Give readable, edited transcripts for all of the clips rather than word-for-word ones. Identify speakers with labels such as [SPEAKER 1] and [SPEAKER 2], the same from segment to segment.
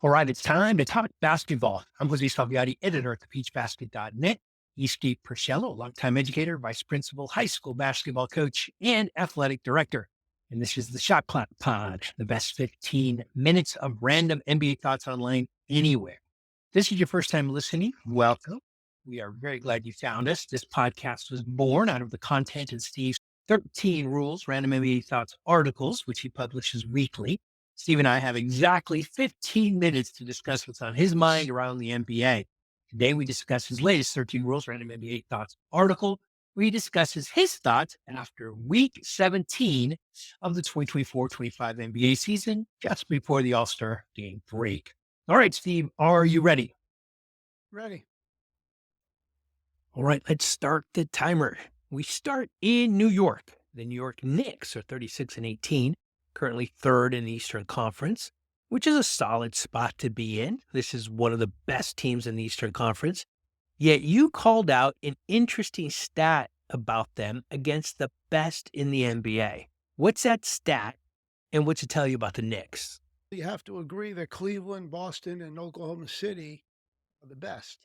[SPEAKER 1] All right, it's time to talk basketball. I'm Jose Salviati, editor at thepeachbasket.net. He's Steve Purciello, longtime educator, vice principal, high school basketball coach, and athletic director. And this is the Shot Clock Pod, the best 15 minutes of random NBA thoughts online anywhere. If this is your first time listening, welcome. We are very glad you found us. This podcast was born out of the content in Steve's 13 Rules Random NBA Thoughts articles, which he publishes weekly. Steve and I have exactly 15 minutes to discuss what's on his mind around the NBA. Today, we discuss his latest 13 Rules Random NBA Thoughts article, where he discusses his thoughts after week 17 of the 2024-25 NBA season, just before the All-Star game break. All right, Steve, are you ready?
[SPEAKER 2] Ready.
[SPEAKER 1] All right, let's start the timer. We start in New York. The New York Knicks are 36-18. Currently third in the Eastern Conference, which is a solid spot to be in. This is one of the best teams in the Eastern Conference. Yet you called out an interesting stat about them against the best in the NBA. What's that stat, and what's it tell you about the Knicks?
[SPEAKER 2] You have to agree that Cleveland, Boston, and Oklahoma City are the best.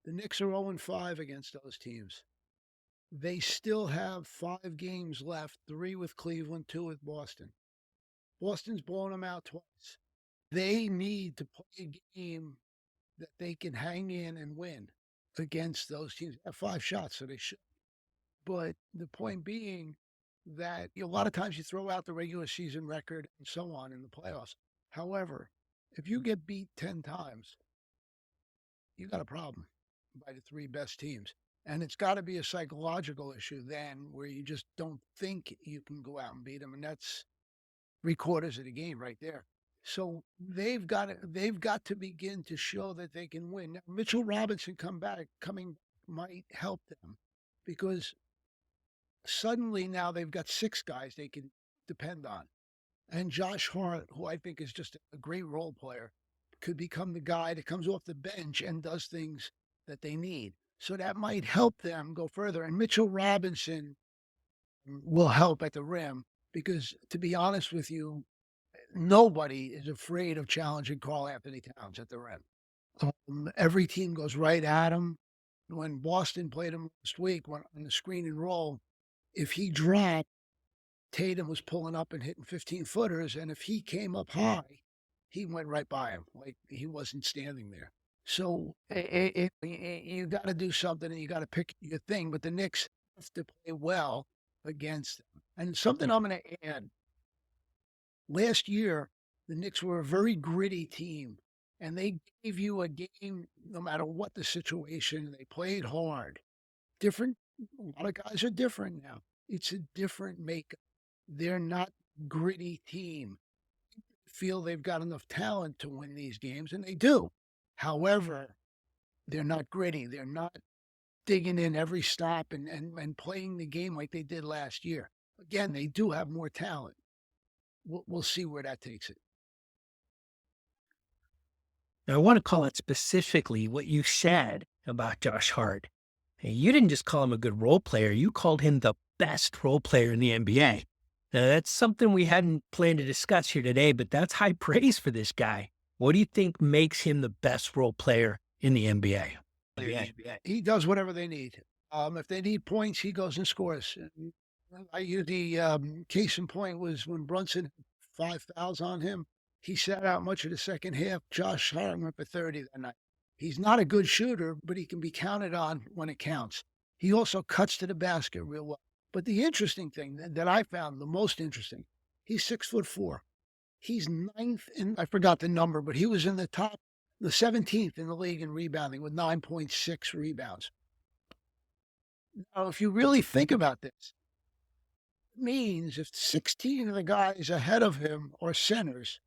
[SPEAKER 2] The Knicks are 0-5 against those teams. They still have 5 games left, 3 with Cleveland, 2 with Boston. Boston's blown them out twice. They need to play a game that they can hang in and win against those teams. They have 5 shots, so they should. But the point being that a lot of times you throw out the regular season record and so on in the playoffs. However, if you get beat 10 times, you got a problem by the 3 best teams. And it's got to be a psychological issue then where you just don't think you can go out and beat them. And that's 3/4 of the game right there. So they've got to begin to show that they can win. Now, Mitchell Robinson coming might help them because suddenly now they've got 6 guys they can depend on. And Josh Hart, who I think is just a great role player, could become the guy that comes off the bench and does things that they need. So that might help them go further. And Mitchell Robinson will help at the rim because, to be honest with you, nobody is afraid of challenging Karl Anthony Towns at the rim. Every team goes right at him. When Boston played him last week on the screen and roll, if he dropped, Tatum was pulling up and hitting 15-footers, and if he came up high, he went right by him, like he wasn't standing there. So you got to do something, and you got to pick your thing. But the Knicks have to play well against them. And something I'm going to add. Last year, the Knicks were a very gritty team, and they gave you a game no matter what the situation. They played hard. Different. A lot of guys are different now. It's a different makeup. They're not gritty team. Feel they've got enough talent to win these games, and they do. However, they're not gritty. They're not digging in every stop and playing the game like they did last year. Again, they do have more talent. We'll see where that takes it.
[SPEAKER 1] Now, I want to call out specifically what you said about Josh Hart. Hey, you didn't just call him a good role player, you called him the best role player in the NBA. Now, that's something we hadn't planned to discuss here today, but that's high praise for this guy. What do you think makes him the best role player in the NBA?
[SPEAKER 2] He does whatever they need. If they need points, he goes and scores. I use the case in point was when Brunson had 5 fouls on him. He sat out much of the second half. Josh Hart went for 30 that night. He's not a good shooter, but he can be counted on when it counts. He also cuts to the basket real well. But the interesting thing that I found the most interesting, he's 6'4". He's 9th in, I forgot the number, but he was in the 17th in the league in rebounding with 9.6 rebounds. Now, if you really think about this, it means if 16 of the guys ahead of him are centers,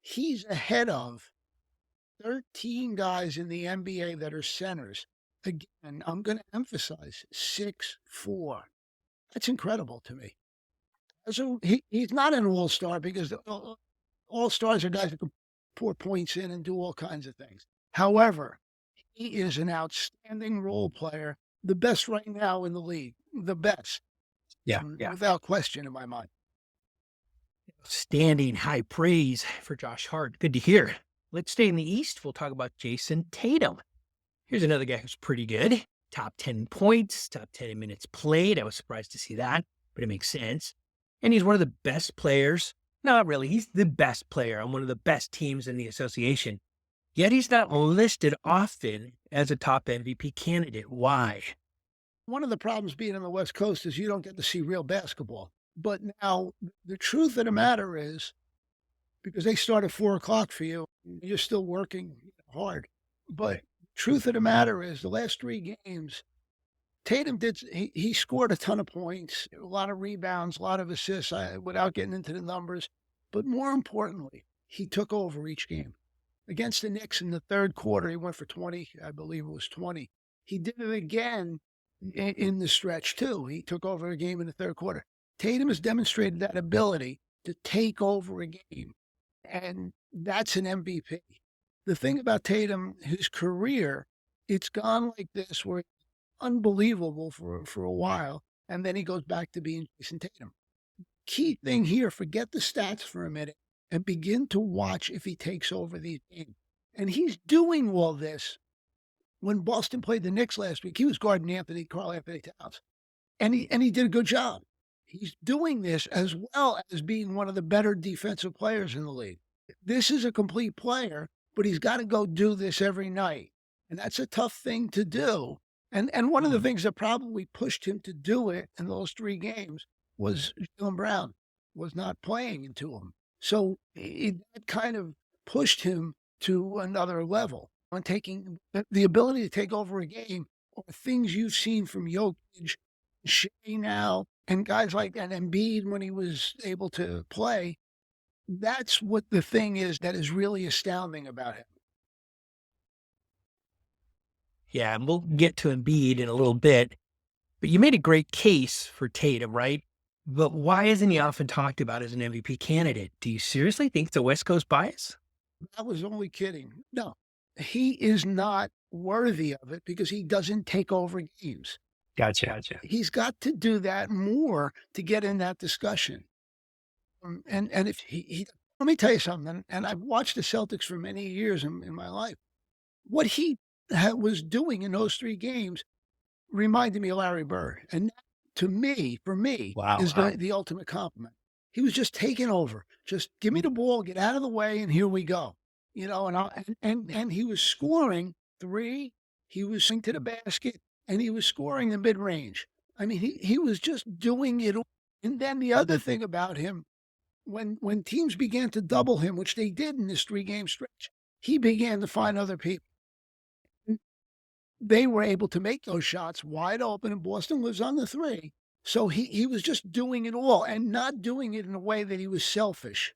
[SPEAKER 2] he's ahead of 13 guys in the NBA that are centers. Again, I'm going to emphasize 6'4". That's incredible to me. So he's not an all-star because all-stars are guys that can pour points in and do all kinds of things. However, he is an outstanding role player, the best right now in the league, the best.
[SPEAKER 1] Yeah.
[SPEAKER 2] Without question in my mind.
[SPEAKER 1] Standing high praise for Josh Hart. Good to hear. Let's stay in the East. We'll talk about Jason Tatum. Here's another guy who's pretty good. Top 10 points, top 10 in minutes played. I was surprised to see that, but it makes sense. And he's one of the best players. Not really. He's the best player on one of the best teams in the association. Yet he's not listed often as a top MVP candidate. Why?
[SPEAKER 2] One of the problems being on the West Coast is you don't get to see real basketball. But now the truth of the matter is, because they start at 4 o'clock for you, you're still working hard. But truth of the matter is, the last 3 games, Tatum he scored a ton of points, a lot of rebounds, a lot of assists, without getting into the numbers. But more importantly, he took over each game. Against the Knicks in the third quarter, he went for 20, I believe it was 20. He did it again in the stretch, too. He took over a game in the third quarter. Tatum has demonstrated that ability to take over a game, and that's an MVP. The thing about Tatum, his career, it's gone like this, where it's unbelievable for a while, and then he goes back to being Jason Tatum. Key thing here, forget the stats for a minute and begin to watch if he takes over these games. And he's doing all this. When Boston played the Knicks last week, he was guarding Carl Anthony Towns, and he did a good job. He's doing this as well as being one of the better defensive players in the league. This is a complete player, but he's got to go do this every night, and that's a tough thing to do. And one of the things that probably pushed him to do it in those 3 games was Jaylen Brown was not playing into him. So it kind of pushed him to another level on taking the ability to take over a game, or things you've seen from Jokic, Shea now, and guys like that, Embiid when he was able to play. That's what the thing is that is really astounding about him.
[SPEAKER 1] Yeah, and we'll get to Embiid in a little bit. But you made a great case for Tatum, right? But why isn't he often talked about as an MVP candidate? Do you seriously think it's a West Coast bias?
[SPEAKER 2] I was only kidding. No, he is not worthy of it because he doesn't take over games.
[SPEAKER 1] Gotcha.
[SPEAKER 2] He's got to do that more to get in that discussion. And if he let me tell you something, and I've watched the Celtics for many years in my life. What he was doing in those 3 games reminded me of Larry Bird. And that, for me,
[SPEAKER 1] Wow.
[SPEAKER 2] is the ultimate compliment. He was just taking over. Just give me the ball, get out of the way, and here we go. And he was scoring 3. He was swinging to the basket, and he was scoring the mid range. I mean, he was just doing it. And then the other thing about him, when teams began to double him, which they did in this 3-game stretch, he began to find other people. They were able to make those shots wide open, and Boston was on the 3. So he was just doing it all, and not doing it in a way that he was selfish.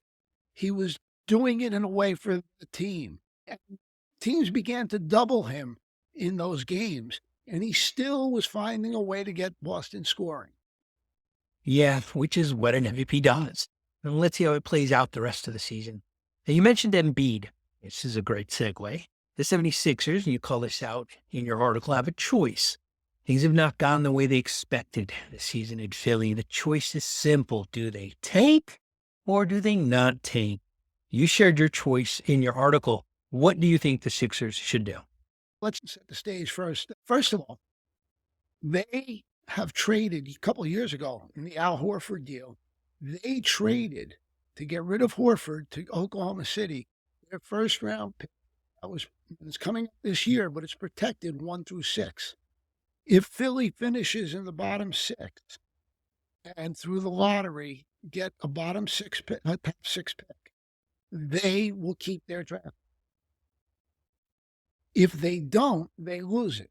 [SPEAKER 2] He was doing it in a way for the team. And teams began to double him in those games, and he still was finding a way to get Boston scoring.
[SPEAKER 1] Yeah, which is what an MVP does. And let's see how it plays out the rest of the season. Now, you mentioned Embiid. This is a great segue. The 76ers, and you call this out in your article, have a choice. Things have not gone the way they expected this season in Philly. The choice is simple. Do they tank or do they not tank? You shared your choice in your article. What do you think the Sixers should do?
[SPEAKER 2] Let's set the stage first. First of all, they have traded a couple of years ago in the Al Horford deal. They traded to get rid of Horford to Oklahoma City, their first-round pick. It's coming up this year, but it's protected 1 through 6. If Philly finishes in the bottom 6 and through the lottery get a top 6 pick, they will keep their draft. If they don't, they lose it.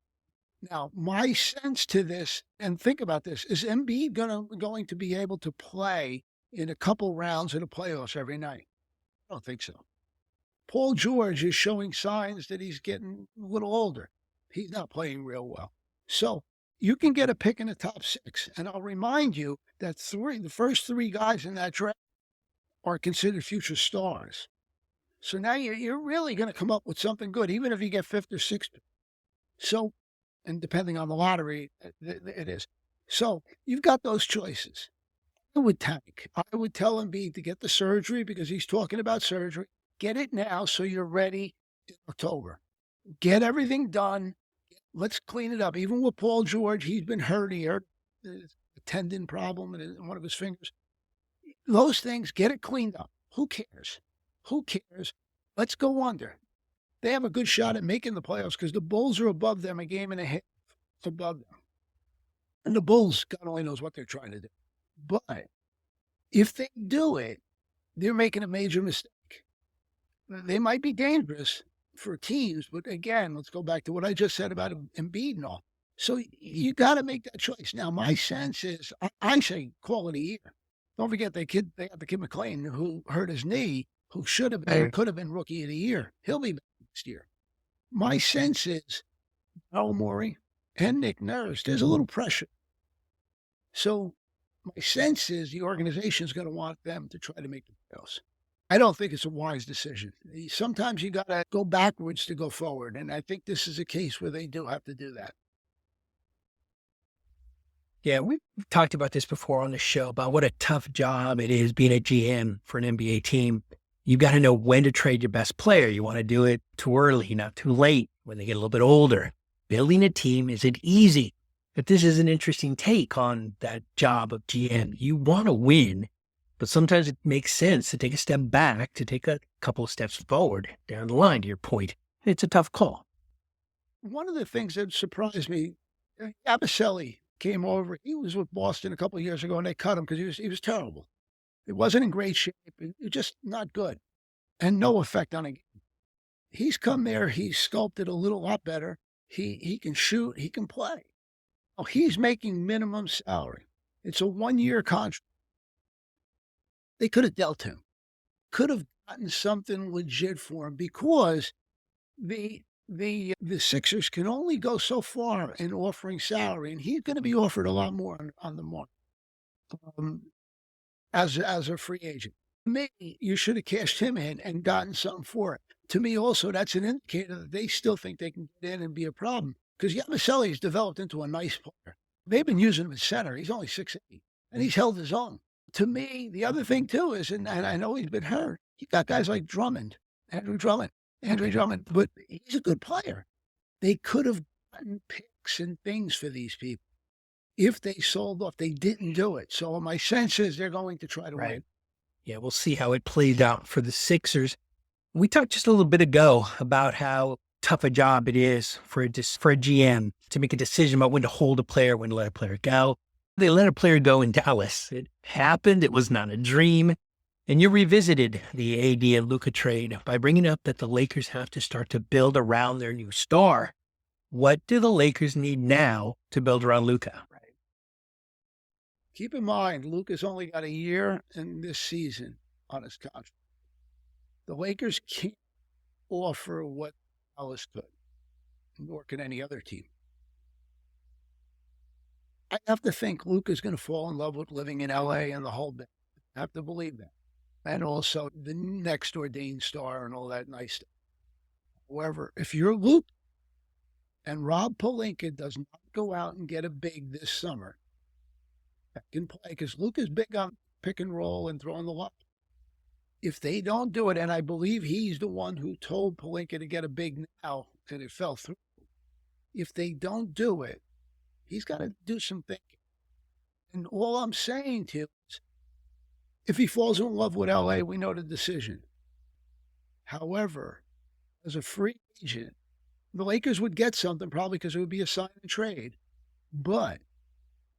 [SPEAKER 2] Now, my sense to this, and think about this, is Embiid going to be able to play in a couple rounds in the playoffs every night? I don't think so. Paul George is showing signs that he's getting a little older. He's not playing real well. So you can get a pick in the top 6. And I'll remind you that the first 3 guys in that draft are considered future stars. So now you're really going to come up with something good, even if you get 5th or 6th. So, and depending on the lottery, it is. So you've got those choices. I would tank. I would tell Embiid to get the surgery because he's talking about surgery. Get it now so you're ready in October. Get everything done. Let's clean it up. Even with Paul George, he's been hurt. He hurt a tendon problem in one of his fingers. Those things, get it cleaned up. Who cares? Who cares? Let's go under. They have a good shot at making the playoffs because the Bulls are above them a game and a half above them. And the Bulls, God only knows what they're trying to do. But if they do it, they're making a major mistake. They might be dangerous for teams, but again, let's go back to what I just said about Embiid and all. So you got to make that choice. Now, my sense is, I say call it a year. Don't forget they got the kid McClain who hurt his knee, who should have been, could have been rookie of the year. He'll be back next year. My sense is, Al Morey and Nick Nurse, there's a little pressure. So my sense is the organization is going to want them to try to make the playoffs. I don't think it's a wise decision. Sometimes you got to go backwards to go forward. And I think this is a case where they do have to do that.
[SPEAKER 1] Yeah, we've talked about this before on the show about what a tough job it is being a GM for an NBA team. You've got to know when to trade your best player. You want to do it too early, not too late, when they get a little bit older. Building a team isn't easy. But this is an interesting take on that job of GM. You want to win, but sometimes it makes sense to take a step back, to take a couple of steps forward down the line, to your point. It's a tough call.
[SPEAKER 2] One of the things that surprised me, Abaselli came over. He was with Boston a couple of years ago, and they cut him because he was terrible. He wasn't in great shape. He was just not good, and no effect on a game. He's come there. He's sculpted a lot better. He can shoot. He can play. Oh, he's making minimum salary. It's a 1-year contract. They could have dealt him. Could have gotten something legit for him because the Sixers can only go so far in offering salary, and he's going to be offered a lot more on the market as a free agent. Maybe you should have cashed him in and gotten something for it. To me, also, that's an indicator that they still think they can get in and be a problem because Yabaselli's developed into a nice player. They've been using him at center. He's only 6'8", and he's held his own. To me, the other thing, too, is, and I know he's been hurt, he got guys like Andrew Drummond, but he's a good player. They could have gotten picks and things for these people if they sold off. They didn't do it. So my sense is they're going to try to win.
[SPEAKER 1] Yeah, we'll see how it plays out for the Sixers. We talked just a little bit ago about how tough a job it is for a GM to make a decision about when to hold a player, when to let a player go. They let a player go in Dallas. It happened. It was not a dream. And you revisited the AD and Luka trade by bringing up that the Lakers have to start to build around their new star. What do the Lakers need now to build around Luka?
[SPEAKER 2] Right. Keep in mind, Luka's only got a year in this season on his contract. The Lakers can't offer what Dallas could, nor can any other team. I have to think Luka's going to fall in love with living in LA and the whole bit. I have to believe that. And also the next ordained star and all that nice stuff. However, if you're Luka and Rob Pelinka does not go out and get a big this summer, that can play, because Luka's big on pick and roll and throwing the lob. If they don't do it, and I believe he's the one who told Pelinka to get a big now, and it fell through. If they don't do it, he's got to do some thinking. And all I'm saying to you is, if he falls in love with LA, we know the decision. However, as a free agent, the Lakers would get something probably because it would be a sign and trade. But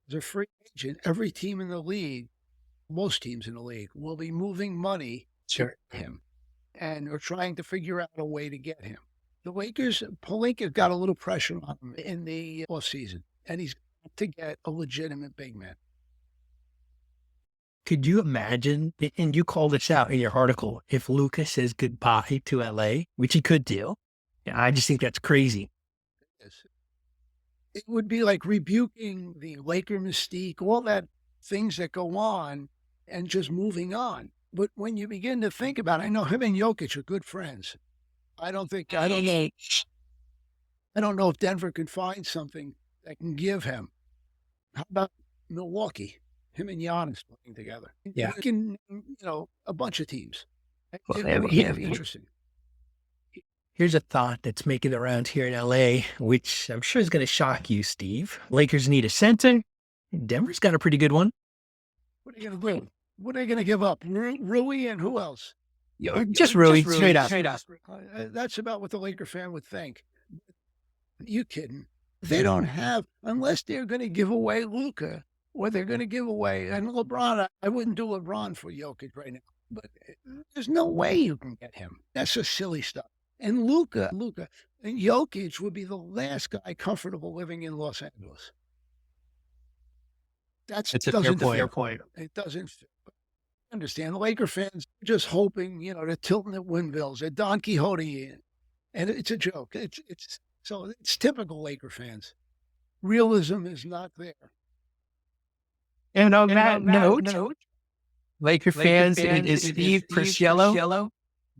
[SPEAKER 2] as a free agent, every team in the league, most teams in the league, will be moving money to him and are trying to figure out a way to get him. The Lakers, Pelinka got a little pressure on him in the offseason, and he's got to get a legitimate big man.
[SPEAKER 1] Could you imagine, and you called this out in your article, if Luka says goodbye to LA, which he could do? I just think that's crazy.
[SPEAKER 2] It would be like rebuking the Laker mystique, all that things that go on, and just moving on. But when you begin to think about it, I know him and Jokic are good friends. I don't know if Denver could find something that can give him. How about Milwaukee? Him and Giannis playing together.
[SPEAKER 1] Yeah.
[SPEAKER 2] You can, a bunch of teams. It would be interesting.
[SPEAKER 1] Here's a thought that's making the rounds here in LA, which I'm sure is going to shock you, Steve. Lakers need a center. Denver's got a pretty good one.
[SPEAKER 2] What are you going to do? What are they going to give up? Rui and who else?
[SPEAKER 1] Just Rui, straight up.
[SPEAKER 2] That's about what the Laker fan would think. You kidding? They don't have, unless they're going to give away Luka, or they're going to give away, and LeBron, I wouldn't do LeBron for Jokic right now, but there's no way you can get him. That's just silly stuff. And Luka, and Jokic would be the last guy comfortable living in Los Angeles. That's
[SPEAKER 1] a fair point.
[SPEAKER 2] It doesn't fit. Understand the Laker fans are just hoping, they're tilting at windmills, they're Don Quixote, and it's a joke. It's typical Laker fans. Realism is not there.
[SPEAKER 1] And on that note, Laker fans, it is Steve Purciello,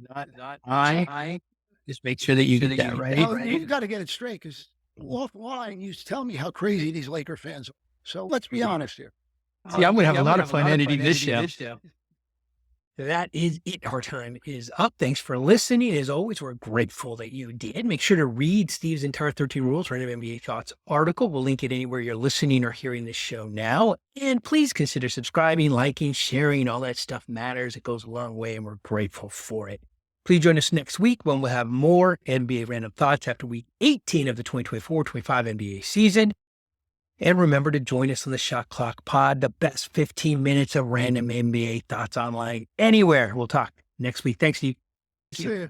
[SPEAKER 1] not I. Just make sure that you get that right.
[SPEAKER 2] Well, you've got to get it straight, because offline you tell me how crazy these Laker fans are. So let's be honest here.
[SPEAKER 1] See, I'm going to have a lot of fun editing this show. That is it. Our time is up. Thanks for listening. As always, we're grateful that you did. Make sure to read Steve's entire 13 Rules Random NBA Thoughts article. We'll link it anywhere you're listening or hearing this show now. And please consider subscribing, liking, sharing. All that stuff matters. It goes a long way, and we're grateful for it. Please join us next week when we'll have more NBA Random Thoughts after week 18 of the 2024-25 NBA season. And remember to join us on the Shot Clock Pod, the best 15 minutes of random NBA thoughts online anywhere. We'll talk next week. Thanks, Steve.
[SPEAKER 2] See you.